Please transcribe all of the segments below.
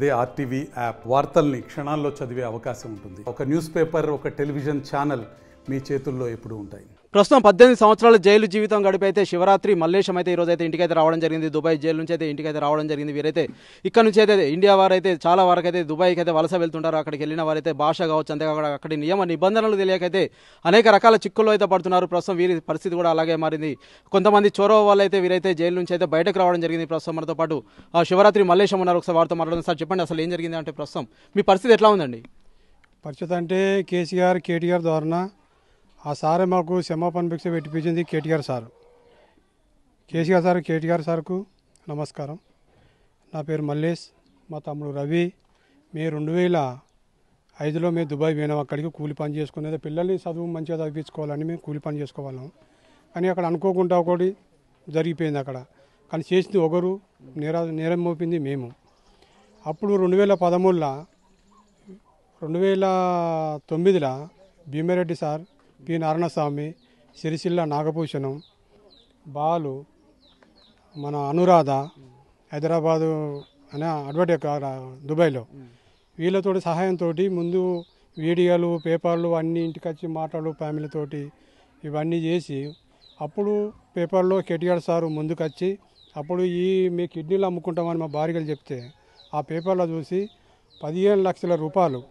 అదే RTV app వార్తల్ని క్షణాల్లో చదివే అవకాశం ఉంటుంది. ఒక న్యూస్ పేపర్, ఒక టెలివిజన్ ఛానల్ మీ చేతుల్లో ఎప్పుడూ ఉంటాయి. ప్రస్తుతం 18 సంవత్సరాల జైలు జీవితం గడిపైతే శివరాత్రి మల్లేశం అయితే ఈరోజు అయితే ఇంటికైతే రావడం జరిగింది. దుబాయ్ జైలు నుంచి అయితే ఇంటికైతే రావడం జరిగింది. వీరైతే ఇక్కడ నుంచి అయితే ఇండియా వారైతే చాలా వరకు అయితే దుబాయ్కి అయితే వలస వెళ్తుంటారు. అక్కడికి వెళ్ళిన వారైతే భాష కావచ్చు, అంతేకాకుండా అక్కడి నియమ నిబంధనలు తెలియకైతే అనేక రకాల చిక్కుల్లో అయితే పడుతున్నారు. ప్రస్తుతం వీరి పరిస్థితి కూడా అలాగే మారింది. కొంతమంది చొరవ వాళ్ళు అయితే వీరైతే జైలు నుంచి అయితే బయటకు రావడం జరిగింది. ప్రస్తుతం మనతో పాటు శివరాత్రి మల్లేశం ఉన్నారు. ఒకసారి వారితో మాట్లాడండి. సార్ చెప్పండి, అసలు ఏం జరిగింది అంటే ప్రస్తుతం మీ పరిస్థితి ఎట్లా ఉందండి? పరిస్థితి అంటే కేటీఆర్ ద్వారా ఆ సారే మాకు క్షమాపణ భిక్ష పెట్టిపించింది కేటీఆర్ సార్కు నమస్కారం. నా పేరు మల్లేష్, మా తమ్ముడు రవి. మే 2005లో మేము దుబాయ్ పోయినాం. అక్కడికి కూలి పని చేసుకునేది, పిల్లల్ని చదువు మంచిగా చదివించుకోవాలని మేము కూలి పని చేసుకోవాళ్ళం. కానీ అక్కడ అనుకోకుండా ఒకటి జరిగిపోయింది అక్కడ. కానీ చేసింది ఒకరు, నేరం మోపింది మేము. అప్పుడు 2009లో భీమారెడ్డి సార్, పి నారాయణస్వామి, సిరిసిల్ల నాగభూషణం, బాలు, మన అనురాధ, హైదరాబాదు అనే అడ్వకేట్ దుబాయ్లో, వీళ్ళతోటి సహాయంతో ముందు వీడియోలు, పేపర్లు అన్నీ ఇంటికి వచ్చి మాట్లాడు ఫ్యామిలీతోటి ఇవన్నీ చేసి అప్పుడు పేపర్లో కేటీఆర్ సారు ముందుకు వచ్చి అప్పుడు మీ కిడ్నీలు అమ్ముకుంటామని మా భార్యలు చెప్తే ఆ పేపర్లో చూసి 15 లక్షల రూపాయలు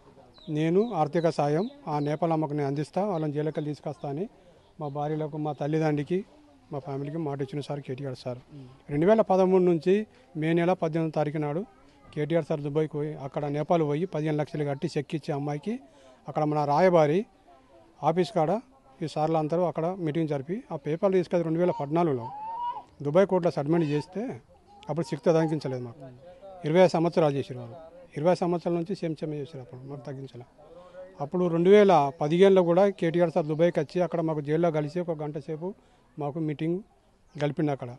నేను ఆర్థిక సాయం ఆ నేపాల్ అమ్మకు నేను అందిస్తా, వాళ్ళని జైలుకి తీసుకొస్తా అని మా భార్యలకు, మా తల్లిదండ్రికి, మా ఫ్యామిలీకి మాట ఇచ్చిన సార్ కేటీఆర్ సార్. 2013 నుంచి మే నెల 18వ తారీఖు నాడు కేటీఆర్ సార్ దుబాయ్కి పోయి అక్కడ నేపాల్ పోయి 15 లక్షలు కట్టి చెక్ ఇచ్చే అమ్మాయికి అక్కడ మన రాయబారి ఆఫీస్ కాడ ఈ సార్లు అందరూ అక్కడ మీటింగ్ జరిపి ఆ పేపర్లు తీసుకెళ్ళి 2014లో దుబాయ్ కోర్టులో సబ్మిట్ చేస్తే అప్పుడు శిక్ష తగ్గించలేదు మాకు. 25 సంవత్సరాలు చేసారు వాళ్ళు. 20 సంవత్సరాల నుంచి సేమ్ చేసారు. అప్పుడు మాకు తగ్గించాలి. అప్పుడు 2015లో కూడా కేటీఆర్ సార్ దుబాయ్కి వచ్చి అక్కడ మాకు జైల్లో కలిసి 1 గంట సేపు మాకు మీటింగ్ గడిపిండి. అక్కడ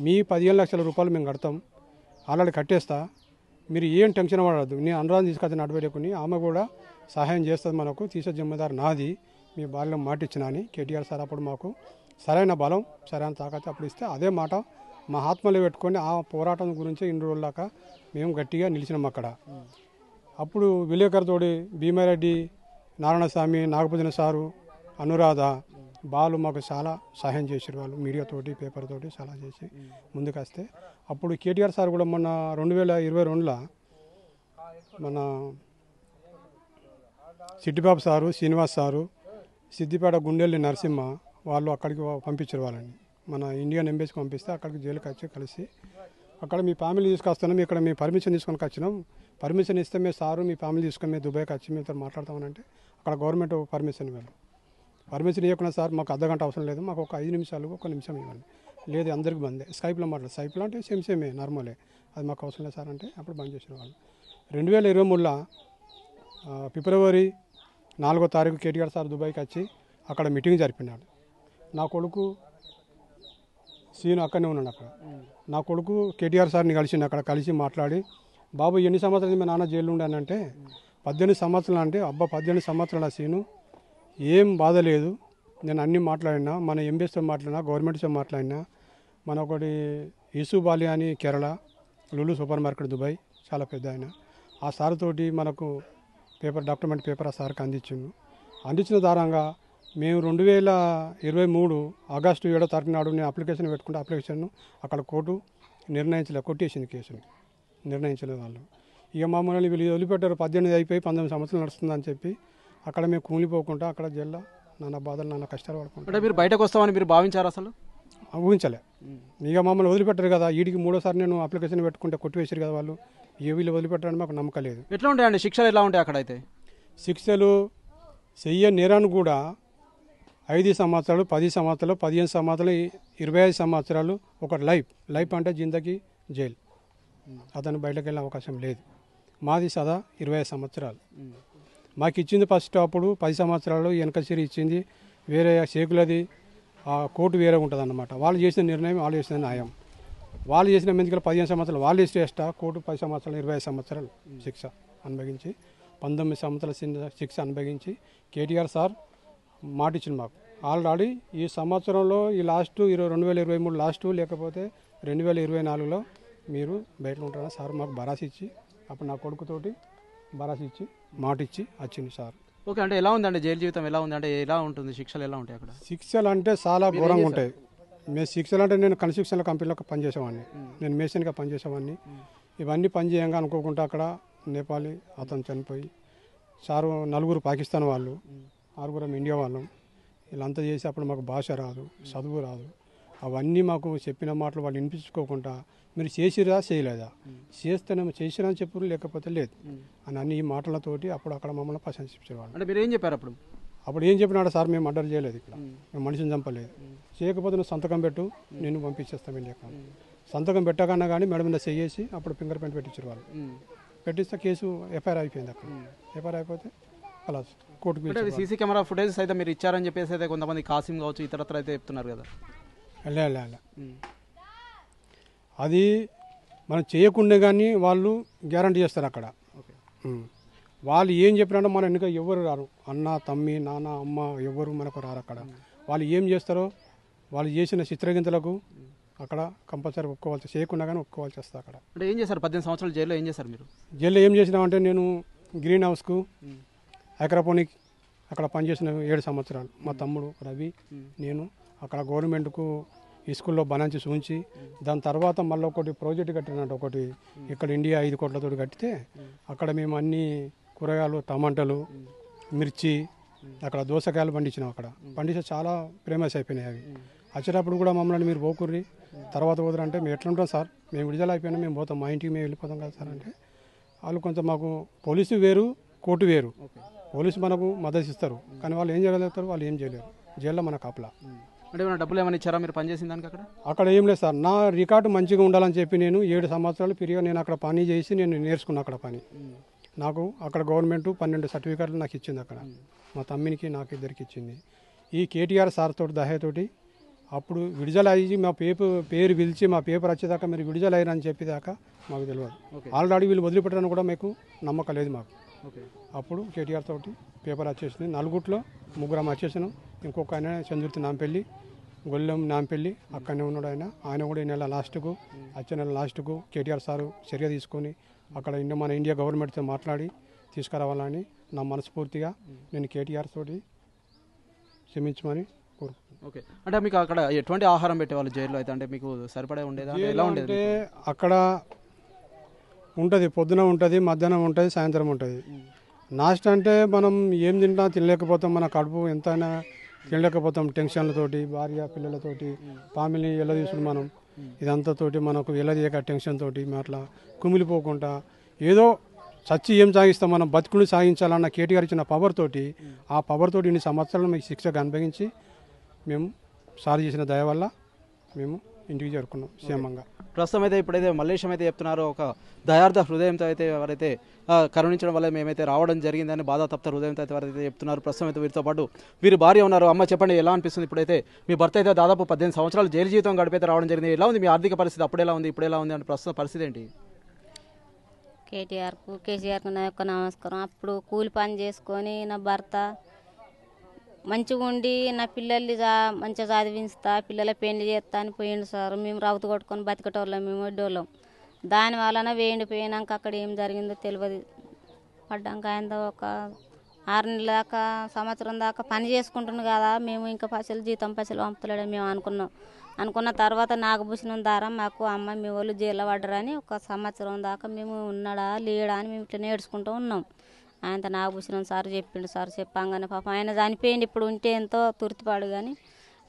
మీ 15 లక్షల రూపాయలు మేము కడతాం, ఆల్రెడీ కట్టేస్తా, మీరు ఏం టెన్షన్ పడద్దు, నేను అనురాధం తీసుకొచ్చిన అడ్వైడకుని ఆమె కూడా సహాయం చేస్తుంది, మనకు తీసే జిమ్మేదారు నాది, మీ బాల్యం మాట ఇచ్చినా అని కేటీఆర్ సార్ అప్పుడు మాకు సరైన బలం, సరైన తాకత అప్పుడు ఇస్తే అదే మాట మా ఆత్మలో పెట్టుకొని ఆ పోరాటం గురించి ఇన్ని రోజుల దాకా మేము గట్టిగా నిలిచినాం అక్కడ. అప్పుడు విలేకరుతోటి భీమారెడ్డి, నారాయణస్వామి, నాగభూషణ సారు, అనురాధ, బాలు మాకు చాలా సహాయం చేశారు. వాళ్ళు మీడియాతోటి, పేపర్ తోటి చాలా చేసి ముందుకు వస్తే అప్పుడు కేటీఆర్ సార్ కూడా మొన్న 2022లో మన సిద్దిబాబు సారు, శ్రీనివాస్ సారు, సిద్దిపేట గుండెల్లి నరసింహ వాళ్ళు అక్కడికి పంపించారు. వాళ్ళని మన ఇండియన్ ఎంబసీకి పంపిస్తే అక్కడికి జైలుకి వచ్చి కలిసి అక్కడ మీ ఫ్యామిలీ తీసుకొస్తున్నాం, ఇక్కడ మీ పర్మిషన్ తీసుకొని వచ్చినాం, పర్మిషన్ ఇస్తే మీ సారు మీ ఫ్యామిలీ తీసుకొని మీ దుబాయ్కి వచ్చి మీతో మాట్లాడతామని అంటే అక్కడ గవర్నమెంట్ పర్మిషన్ ఇవ్వాలి. పర్మిషన్ ఇవ్వకుండా సార్ మాకు అర్ధగంట అవసరం లేదు, మాకు ఒక 5 నిమిషాలు 1 నిమిషం ఇవ్వండి, లేదు అందరికి బందే, స్కైప్లో మాట్లాడు, స్కైప్లో అంటే సేమే నార్మలే, అది మాకు అవసరం లేదు సార్ అంటే అప్పుడు బంద్ చేసిన వాళ్ళు. 2023లో ఫిబ్రవరి 4వ తారీఖు కేటీఆర్ సార్ దుబాయ్కి వచ్చి అక్కడ మీటింగ్ జరిపినాడు. నా కొడుకు సీను అక్కడనే ఉన్నాడు. అక్కడ నా కొడుకు కేటీఆర్ సార్ని కలిసిండు. అక్కడ కలిసి మాట్లాడి, బాబు ఎన్ని సంవత్సరాలు మీ నాన్న జైలు ఉండానంటే 18 సంవత్సరాలు అంటే, అబ్బా 18 సంవత్సరాల సీను, ఏం బాధ లేదు, నేను అన్నీ మాట్లాడినా, మన ఎంబీఎస్తో మాట్లాడినా, గవర్నమెంట్తో మాట్లాడినా, మన ఒకటి యూసుఫ్ అలీ అని Kerala Lulu super market Dubai చాలా పెద్ద ఆయన, ఆ సార్ తోటి మనకు డాక్యుమెంట్ పేపర్ ఆ సార్కి అందించిన దారంగా మేము 2023 ఆగస్టు 7వ తారీఖు నాడు నేను అప్లికేషన్ పెట్టుకుంటే అప్లికేషన్ను అక్కడ కోర్టు కొట్టేసింది, కేసుని నిర్ణయించలేదు వాళ్ళు. ఇక మమ్మల్ని వీళ్ళు వదిలిపెట్టారు. 18 అయిపోయి 19 సంవత్సరాలు నడుస్తుందని చెప్పి అక్కడ మేము కూలిపోకుండా అక్కడ జైల్లో నాన్న బాధలు, నాన్న కష్టాలు పడుకుంటాం. అంటే మీరు బయటకు వస్తామని మీరు భావించారు? అసలు ఊహించలే. ఇక మమ్మల్ని వదిలిపెట్టారు కదా, వీడికి 3వసారి నేను అప్లికేషన్ పెట్టుకుంటే కొట్టివేసారు కదా వాళ్ళు, వీళ్ళు వదిలిపెట్టారని మాకు నమ్మకం లేదు. ఎట్లా ఉంటాయండి శిక్షలు, ఎలా ఉంటాయి అక్కడైతే? శిక్షలు చెయ్యని నేరాన్ని కూడా 5 సంవత్సరాలు, 10 సంవత్సరాలు, 15 సంవత్సరాలు, 25 సంవత్సరాలు, ఒక లైఫ్ అంటే జిందగీ జైలు, అతను బయటకు వెళ్ళే అవకాశం లేదు. మాది సదా 25 సంవత్సరాలు. మాకు ఇచ్చింది ఫస్ట్ అప్పుడు 10 సంవత్సరాలు వెనక సిరి ఇచ్చింది, వేరే షేకులది కోర్టు వేరే ఉంటుంది అన్నమాట. వాళ్ళు చేసిన నిర్ణయం, వాళ్ళు చేసిన న్యాయం, వాళ్ళు చేసిన మెందుకలు 15 సంవత్సరాలు, వాళ్ళు ఇస్తే ఎక్స్ట్రా కోర్టు 10 సంవత్సరాలు 25 సంవత్సరాలు శిక్ష అనుభవించి 19 సంవత్సరాల శిక్ష అనుభవించి కేటీఆర్ సార్ మాట ఇచ్చింది మాకు. ఆల్రెడీ ఈ సంవత్సరంలో ఈ లాస్ట్ 2023 లాస్ట్ లేకపోతే 2024లో మీరు బయట ఉంటారని సార్ మాకు భరాసి ఇచ్చి అప్పుడు నా కొడుకుతోటి భరోసా ఇచ్చి మాట ఇచ్చి వచ్చింది సార్. ఓకే, అంటే ఎలా ఉందండి జైలు జీవితం, ఎలా ఉంది అంటే ఎలా ఉంటుంది, శిక్షలు ఎలా ఉంటాయి అక్కడ? శిక్షలు అంటే చాలా ఘోరంగా ఉంటాయి. శిక్షలు అంటే నేను కన్స్ట్రక్షన్ కంపెనీలో పనిచేసేవాడిని, నేను మేషన్గా పనిచేసేవాడిని. ఇవన్నీ పనిచేయంగా అనుకోకుండా అక్కడ నేపాలీ అతను చనిపోయి సారు 4 పాకిస్తాన్ వాళ్ళు, 6 ఇండియా వాళ్ళం. వీళ్ళంతా చేసి అప్పుడు మాకు భాష రాదు, చదువు రాదు. అవన్నీ మాకు చెప్పిన మాటలు వాళ్ళు వినిపించుకోకుండా మీరు చేసిరా చేయలేదా, చేస్తేనేమో చేసిరా అని చెప్పారు, లేకపోతే లేదు అని అన్ని ఈ మాటలతోటి అప్పుడు అక్కడ మమ్మల్ని ప్రశంసించేవాళ్ళు. అంటే మీరు ఏం చెప్పారు అప్పుడు? అప్పుడు ఏం చెప్పినాడు సార్, మేము మర్డర్ చేయలేదు, ఇక్కడ మేము మనిషిని చంపలేదు, చేయకపోతే నువ్వు సంతకం పెట్టు, నేను పంపించేస్తాం ఇండియా. సంతకం పెట్టకన్నా కానీ మేడం మీద చేసి అప్పుడు ఫింగర్ ప్రింట్ పెట్టించారు వాళ్ళు. పెట్టిస్తే కేసు ఎఫ్ఐఆర్ అయిపోయింది. అక్కడ ఎఫ్ఐఆర్ అయిపోతే అలా కోర్టుకు సీసీ కెమెరా ఫుటేజెస్ అయితే మీరు ఇచ్చారని చెప్పేసి అయితే కొంతమంది కాసిం కావచ్చు ఇతరత్ర అయితే చెప్తున్నారు కదా. అది మనం చేయకుండా కానీ వాళ్ళు గ్యారంటీ చేస్తారు అక్కడ. వాళ్ళు ఏం చెప్పినా మన వెనుక ఎవరు రారు, అన్న తమ్మి నాన్న అమ్మ ఎవరు మనకు రారు. అక్కడ వాళ్ళు ఏం చేస్తారో వాళ్ళు చేసిన చిత్రగింతలకు అక్కడ కంపల్సరీ ఒప్పుకోవాల్సి, చేయకుండా కానీ ఒప్పుకోవాల్సి వస్తుంది అక్కడ. అంటే ఏం చేశారు 18 సంవత్సరాలు జైల్లో, ఏం చేశారు మీరు? జైల్లో ఏం చేసినామంటే నేను గ్రీన్ హౌస్కు అక్రాపోనిక్ అక్కడ పనిచేసిన 7 సంవత్సరాలు. మా తమ్ముడు రవి నేను అక్కడ గవర్నమెంట్కు ఈ స్కూల్లో బనాంచి చూంచి దాని తర్వాత మళ్ళీ ఒకటి ప్రాజెక్ట్ కట్టినట్టు ఒకటి ఇక్కడ ఇండియా 5 కోట్లతో కట్టితే అక్కడ మేము అన్ని కూరగాయలు, టమాటాలు, మిర్చి, అక్కడ దోసకాయలు పండించినాం. అక్కడ పండిస్తే చాలా ఫేమస్ అయిపోయినాయి అవి. వచ్చేటప్పుడు కూడా మమ్మల్ని మీరు పోకుర్రి తర్వాత పోదురంటే మేము ఎట్లా ఉంటాం సార్, మేము విడుదల అయిపోయినా మేము పోతాం, మా ఇంటికి మేము వెళ్ళిపోతాం కదా సార్ అంటే వాళ్ళు కొంచెం మాకు పోలీసు వేరు కోర్టు వేరు. పోలీసు మనకు మద్దతు ఇస్తారు కానీ వాళ్ళు ఏం చేయగలుగుతారు, వాళ్ళు ఏం చేయలేరు. జైల్లో మన కాపలా. అంటే ఏమైనా డబ్బులు ఏమైనా ఇచ్చారా మీరు పనిచేసిన దానికి? అక్కడ ఏం లేదు సార్, నా రికార్డు మంచిగా ఉండాలని చెప్పి నేను 7 సంవత్సరాలు పిరిగా నేను అక్కడ పని చేసి నేను నేర్చుకున్నా అక్కడ పని. నాకు అక్కడ గవర్నమెంట్ 12 సర్టిఫికేట్లు నాకు ఇచ్చింది అక్కడ, మా తమ్మినికి నాకు ఇద్దరికి ఇచ్చింది. ఈ కేటీఆర్ సార్ తోటి దహతోటి అప్పుడు విడుదల అయ్యి మా పేరు పిలిచి మా పేపర్ వచ్చేదాకా మీరు విడుదల అయ్యారని చెప్పేదాకా మాకు తెలియదు. ఆల్రెడీ వీళ్ళు వదిలిపెట్టడానికి కూడా మాకు నమ్మకం లేదు మాకు. అప్పుడు కేటీఆర్ తోటి పేపర్ వచ్చేసింది. 4గుట్లో 3 వచ్చేసినాం. ఇంకొక ఆయన చంద్రుతి నాంపల్లి, గొల్లెం నాంపల్లి అక్కడనే ఉన్నాడు. ఆయన కూడా ఈ నెల లాస్ట్కు, వచ్చే నెల లాస్ట్కు కేటీఆర్ సారు చర్య తీసుకొని అక్కడ మన ఇండియా గవర్నమెంట్తో మాట్లాడి తీసుకురావాలని నా మనస్ఫూర్తిగా నేను కేటీఆర్ తోటి క్షమించమని కోరుకుంటున్నాను. ఓకే, అంటే మీకు అక్కడ ఎటువంటి ఆహారం పెట్టేవాళ్ళు జైల్లో అయితే? అంటే మీకు సరిపడే ఉండేదా, ఎలా ఉండేది? అంటే అక్కడ ఉంటుంది, పొద్దున ఉంటుంది, మధ్యాహ్నం ఉంటుంది, సాయంత్రం ఉంటుంది. నాస్ట్ అంటే మనం ఏం తింటా తినలేకపోతాం, మన కడుపు ఎంతైనా తినలేకపోతాం. టెన్షన్లతోటి, భార్య పిల్లలతోటి, ఫ్యామిలీ ఎలా తీసుకుని మనం ఇదంతాతోటి మనకు వెళ్ళదీయక టెన్షన్ తోటి మేము అట్లా కుమిలిపోకుండా ఏదో చచ్చి ఏం సాగిస్తాం, మనం బతుకుని సాగించాలన్న కేటీఆర్ ఇచ్చిన పవర్ తోటి, ఆ పవర్ తోటి ఇన్ని సంవత్సరాలు మీకు శిక్షకు అనుభవించి మేము సార్ చేసిన దయ వల్ల మేము ఇంటికి చేరుకున్నాం క్షేమంగా. ప్రస్తుతం అయితే ఇప్పుడైతే మల్లేశం అయితే చెప్తున్నారో ఒక దయార్థ హృదయంతో అయితే ఎవరైతే కరుణించడం వల్ల మేమైతే రావడం జరిగిందని బాధాతప్త హృదయంతో అయితే ఎవరైతే చెప్తున్నారు. ప్రస్తుతం అయితే వీరితో పాటు వీరి భార్య ఉన్నారు. అమ్మ చెప్పండి, ఎలా అనిపిస్తుంది? ఇప్పుడైతే మీ భర్త అయితే దాదాపు 18 సంవత్సరాలు జైలు జీవితం గడిపైతే రావడం జరిగింది. ఎలా ఉంది మీ ఆర్థిక పరిస్థితి? అప్పుడు ఎలా ఉంది, ఇప్పుడు ఎలా ఉంది అంటే ప్రస్తుతం పరిస్థితి ఏంటి? కేసీఆర్కు నా యొక్క నమస్కారం. అప్పుడు కూలి పని చేసుకొని నా భర్త మంచిగా ఉండి నా పిల్లల్ని మంచిగా చదివిస్తా, పిల్లల పెళ్లి చేస్తా అని పోయిండు సార్. మేము రౌతు కొట్టుకొని బతికేటోళ్ళం, మేము వడ్డోళ్ళం. దాని వలన పోయినాక అక్కడ ఏం జరిగిందో తెలియదు. పడ్డాక ఆయన ఒక 6 నెలల దాకా, సంవత్సరం దాకా పని చేసుకుంటున్నాం కదా, మేము ఇంకా జీతం పైసలు పంపుతలేడని మేము అనుకున్న తర్వాత నాగభూషణం ద్వారా మాకు అమ్మ మీ వాళ్ళు జైల్లో పడ్డరని 1 సంవత్సరం దాకా మేము ఉన్నాడా లేడా అని మేము ఇట్లా నేర్చుకుంటూ ఉన్నాం. ఆయనతో నాగభూషణం సార్ చెప్పిండు. సార్ చెప్పంగానే పాపం ఆయన చనిపోయింది. ఇప్పుడు ఉంటే ఎంతో తుర్తిపాడు కానీ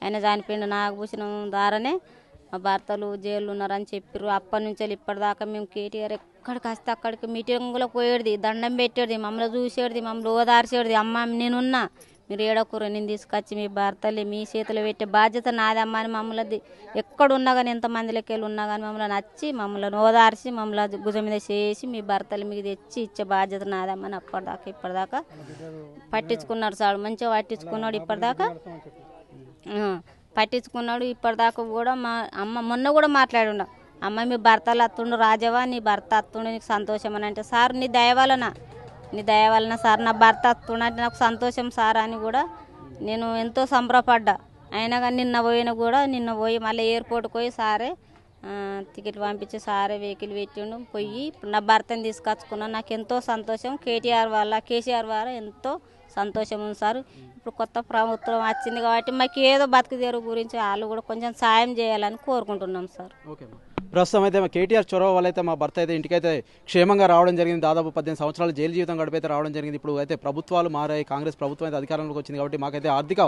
ఆయన చనిపోయిండు. నాగభూషణం ద్వారానే మా భర్తలు జైలు ఉన్నారని చెప్పారు. అప్పటి నుంచి ఇప్పటిదాకా మేము కేటీఆర్ ఎక్కడికి వస్తే అక్కడికి మీటింగులో పోయేది, దండం పెట్టేది, మమ్మల్ని చూసేది, మమ్మల్ని ఓదార్చేది. అమ్మ నేనున్నా, మీరు ఏడకూర, నేను తీసుకొచ్చి మీ భర్తలు మీ చేతిలో పెట్టే బాధ్యత నాదమ్మ అని మమ్మల్ని ఎక్కడున్నా కానీ ఎంతమందిలోకి వెళ్ళి ఉన్నా కానీ మమ్మల్ని నచ్చి మమ్మల్ని ఓదార్చి మమ్మల్ని భుజం మీద చేసి మీ భర్తలు మీకు తెచ్చి ఇచ్చే బాధ్యత నాదమ్మని ఇప్పటిదాకా పట్టించుకున్నాడు సార్. మంచిగా పట్టించుకున్నాడు ఇప్పటిదాకా పట్టించుకున్నాడు. ఇప్పటిదాకా కూడా మా అమ్మ మొన్న కూడా మాట్లాడుండ, అమ్మ మీ భర్తలు అత్తుండు రాజవా, నీ భర్త అత్తుండు నీకు సంతోషం అని అంటే, సార్ నీ దయ వలన సార్ నా భర్త అత్తుండంటే నాకు సంతోషం సార్ అని కూడా నేను ఎంతో సంబరపడ్డా. అయినా కానీ నిన్న పోయి మళ్ళీ ఎయిర్పోర్ట్కి పోయి సారే టికెట్ పంపించి సారే వెహికల్ పెట్టిండు పోయి ఇప్పుడు నా భర్తని తీసుకొచ్చుకున్నాను. నాకు ఎంతో సంతోషం. కేసీఆర్ వల్ల ఎంతో సంతోషం ఉంది సార్. ఇప్పుడు కొత్త ప్రభుత్వం వచ్చింది కాబట్టి మాకు ఏదో బతుకు తెరువు గురించి వాళ్ళు కూడా కొంచెం సాయం చేయాలని కోరుకుంటున్నాం సార్. ఓకే. ప్రస్తుతం అయితే మా కేటీఆర్ చొరవ వల్ల అయితే మా భర్త అయితే ఇంటికైతే క్షేమంగా రావడం జరిగింది. దాదాపు 18 సంవత్సరాలు జైలు జీవితం గడిపైతే రావడం జరిగింది. ఇప్పుడు అయితే ప్రభుత్వాలు మారాయి, కాంగ్రెస్ ప్రభుత్వం అయితే అధికారంలోకి వచ్చింది కాబట్టి మాకైతే ఆర్థిక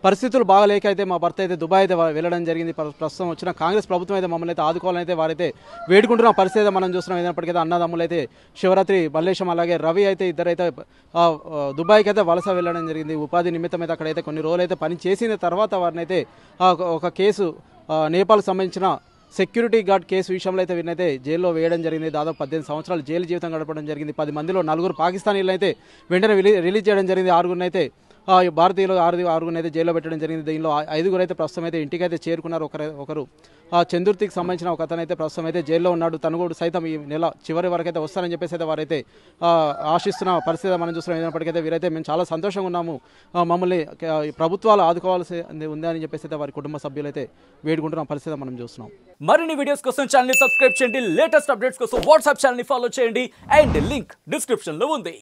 పరిస్థితులు బాగాలేక అయితే మా భర్త అయితే దుబాయ్ అయితే వెళ్ళడం జరిగింది. ప్రస్తుతం వచ్చిన కాంగ్రెస్ ప్రభుత్వం అయితే మమ్మల్ని అయితే ఆదుకోవాలని అయితే వారైతే వేడుకుంటున్న పరిస్థితి అయితే మనం చూస్తున్నాం. అయినప్పటికీ అన్నదమ్ములు అయితే శివరాత్రి మల్లేశం అలాగే రవి అయితే ఇద్దరైతే దుబాయ్కి అయితే వలస వెళ్ళడం జరిగింది. ఉపాధి నిమిత్తం అయితే అక్కడైతే కొన్ని రోజులు అయితే పని చేసిన తర్వాత వారిని అయితే ఒక కేసు నేపాల్కి సంబంధించిన సెక్యూరిటీ గార్డ్ కేసు విషయంలో అయితే వీరినైతే జైల్లో వేయడం జరిగింది. దాదాపు 18 సంవత్సరాలు జైలు జీవితం గడపడం జరిగింది. 10 మందిలో 4 పాకిస్తానీలు అయితే వెంటనే రిలీజ్ చేయడం జరిగింది. 6 అయితే భారతీయులు 6 అయితే జైల్లో పెట్టడం జరిగింది. దీనిలో 5 అయితే ప్రస్తుతం అయితే ఇంటికైతే చేరుకున్నారు. ఒకరు చందుర్తికి సంబంధించిన ఒక అతను అయితే ప్రస్తుతం అయితే జైల్లో ఉన్నాడు. తను కూడా సైతం ఈ నెల చివరి వరకు అయితే వస్తారని చెప్పేసి అయితే వారైతే ఆశిస్తున్న పరిస్థితి మనం చూస్తున్నాం. అయినప్పటికైతే వీరైతే మేము చాలా సంతోషంగా ఉన్నాము, మమ్మల్ని ప్రభుత్వాలు ఆదుకోవాల్సి ఉంది అని చెప్పేసి అయితే వారి కుటుంబ సభ్యులు అయితే వేడుకుంటున్న పరిస్థితి మనం చూస్తున్నాం. మరిన్ని వీడియోస్ కోసం ఛానల్ ని సబ్స్క్రైబ్ చేయండి, లేటెస్ట్ అప్డేట్స్ కోసం వాట్సాప్ ఛానల్ ని ఫాలో చేయండి అండ్ లింక్ డిస్క్రిప్షన్ లో ఉంది.